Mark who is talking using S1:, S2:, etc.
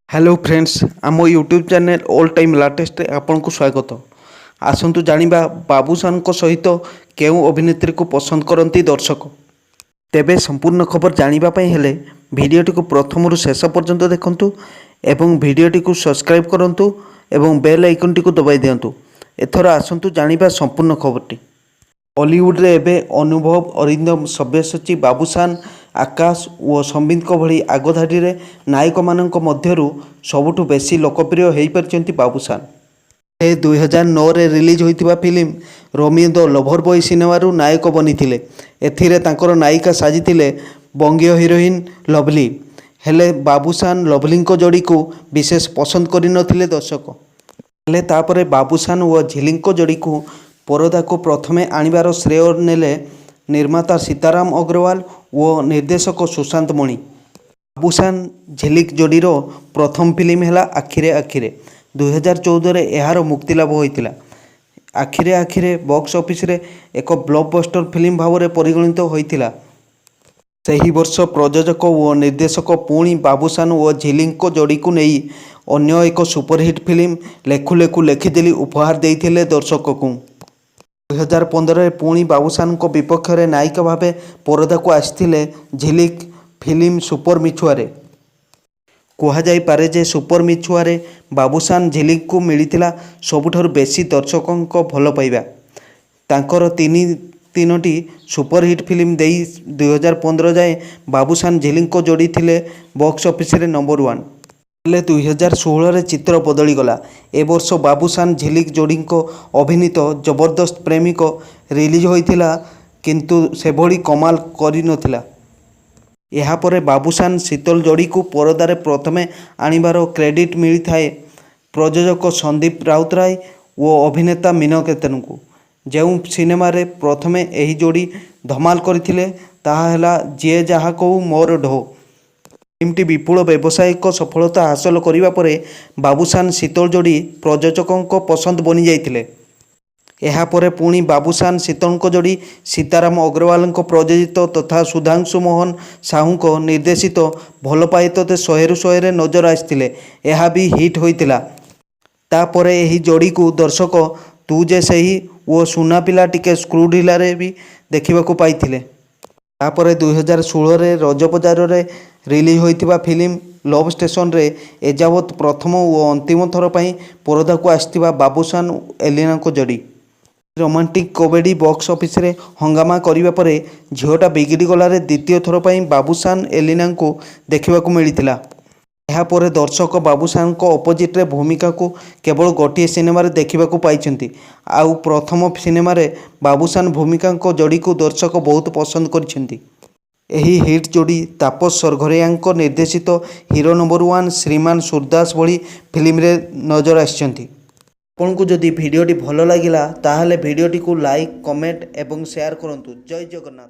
S1: Hello friends आम YouTube channel all time latest आपन को स्वागत। आसतु जानिबा बाबूशान को सहित केउ अभिनेत्री को पसंद करती दर्शक। तेबे संपूर्ण खबर जानिबा पई हेले भिडियोटी को प्रथम शेष पर्यंत देखंतु एवं भिडियोटी को सब्सक्राइब करंतु एवं बेल आइकनटी को दबाई दियंतु। एथर आसतु जानिबा संपूर्ण खबरटी। बॉलीवुड रे एबे अनुभव, अरिंदम, सब्यसाची, बाबूशान, आकाश और संबित भली आगधाड़ी नायक मान मध्यरु सबुठु बेसी लोकप्रिय हो पारिछंती बाबूशान। 2009 रे रिलीज होइतिबा film Romeo the lover boy सिनेमारू नायक बनिथिले। एथिरे तांकर नायिका साजिथिले बंगीय हिरोइन लवली। हेले बाबूशान लवली जोड़ी को विशेष पसंद करिनथिले दर्शक। हेले तापरे बाबूशान और झिलिक जोड़ी को परदा को प्रथमे आनिबार श्रेय नेले निर्माता सीताराम अग्रवाल और निर्देशक सुशांत मणि। बाबूशान झिलिक जोड़ीर प्रथम फिल्म है आखिरे आखिरे। 2014 रे एहार मुक्तिलाभ होइतिला। आखिरे आखिरे बॉक्स ऑफिस रे एक ब्लॉकबस्टर फिल्म भाव में परिगणित होइतिला। सही वर्ष प्रयोजक और निर्देशक पुणी बाबूशान और झिलिक जोड़ी को नहीं अन्य एक सुपरहिट फिल्म लेखु लेखु लेखिदेली उपहार देइथिले दर्शक को। 2015 पुणी बाबूशान को विपक्ष में नायिका भावे परदा को आसिथिले झिलिक फिल्म सुपर मिछुआरे। कहुई पारे जे सुपर मिछुआरे बाबूशान झिलिक को मिलिथिला सबुठारु बेसी दर्शकों भल पाइबा। तांकर तीनोटी सुपरहिट फिल्म देई 2015 जाए बाबूशान झिलिक जोड़ी थिले बॉक्स ऑफिस रे नंबर 1। हेले 2016 रे चित्र बदली गला। ए वर्ष बाबूशान झिलिक जोड़ी को अभिनीत जबरदस्त प्रेमिक रिलीज होइथिला किंतु सेभली कमाल करि नथिला। यापर बाबूशान शीतल जोड़ी को परदारे प्रथमे आनिबार क्रेडिट मिली थाए प्रयोजक संदीप राउतराय और अभिनेता मीनकेतन को। जो सिनेमा रे प्रथमे एही जोड़ी धमाल करथिले ताहा हैला जे जहा कहू मोर ढो। फिल्मटी विपुल व्यावसायिक सफलता हासिल करिबा परे बाबूशान शीतल जोड़ी प्रयोजकों पसंद बनी जाइथिले। एहा परे पुणी बाबूशान शीतल जोड़ी सीताराम अग्रवाल प्रयोजित तथा सुधांशु मोहन साहू निर्देशित भल पाए तो 100 रे नजर आसिथिले। एहा भी हिट होइतिला। तापरे एही जोड़ी को दर्शक तू जे सही वो सुना पिला टिके स्क्रू ढिला रे भी देखिबाकू पाइथिले। तापरे 2016 रे रज बजार रे रिलीज होइतिबा फिल्म लव स्टेशन रे एजावत प्रथम और अंतिम थर पई परदा को आसिथिबा बाबूशान एलिना को जोड़ी। रोमांटिक कॉमेडी बॉक्स ऑफिस रे हंगामा करिबा परे झियोटा बिगिड़ी गलारे द्वितीय थर पई बाबूशान एलिना को देखिबाकू मिलिथिला। एहा परे दर्शक बाबूशान को अपोजिट रे भूमिका को केवल गोटे सिनेमा रे देखिबाकू पाइछंती। आउ प्रथम सिनेमा रे बाबूशान भूमिका को जोड़ी को दर्शक बहुत पसंद करिछंती। एही हिट जोड़ी तापस सरघरिया निर्देशित हीरो नंबर 1 श्रीमान सूरदास भली फिल्म रे नजर आछंती। आपको जदि भिडियोटी भल लगिला ताहले भिडियोटी को लाइक, कमेंट एवं शेयर करंतु। जय जगन्नाथ।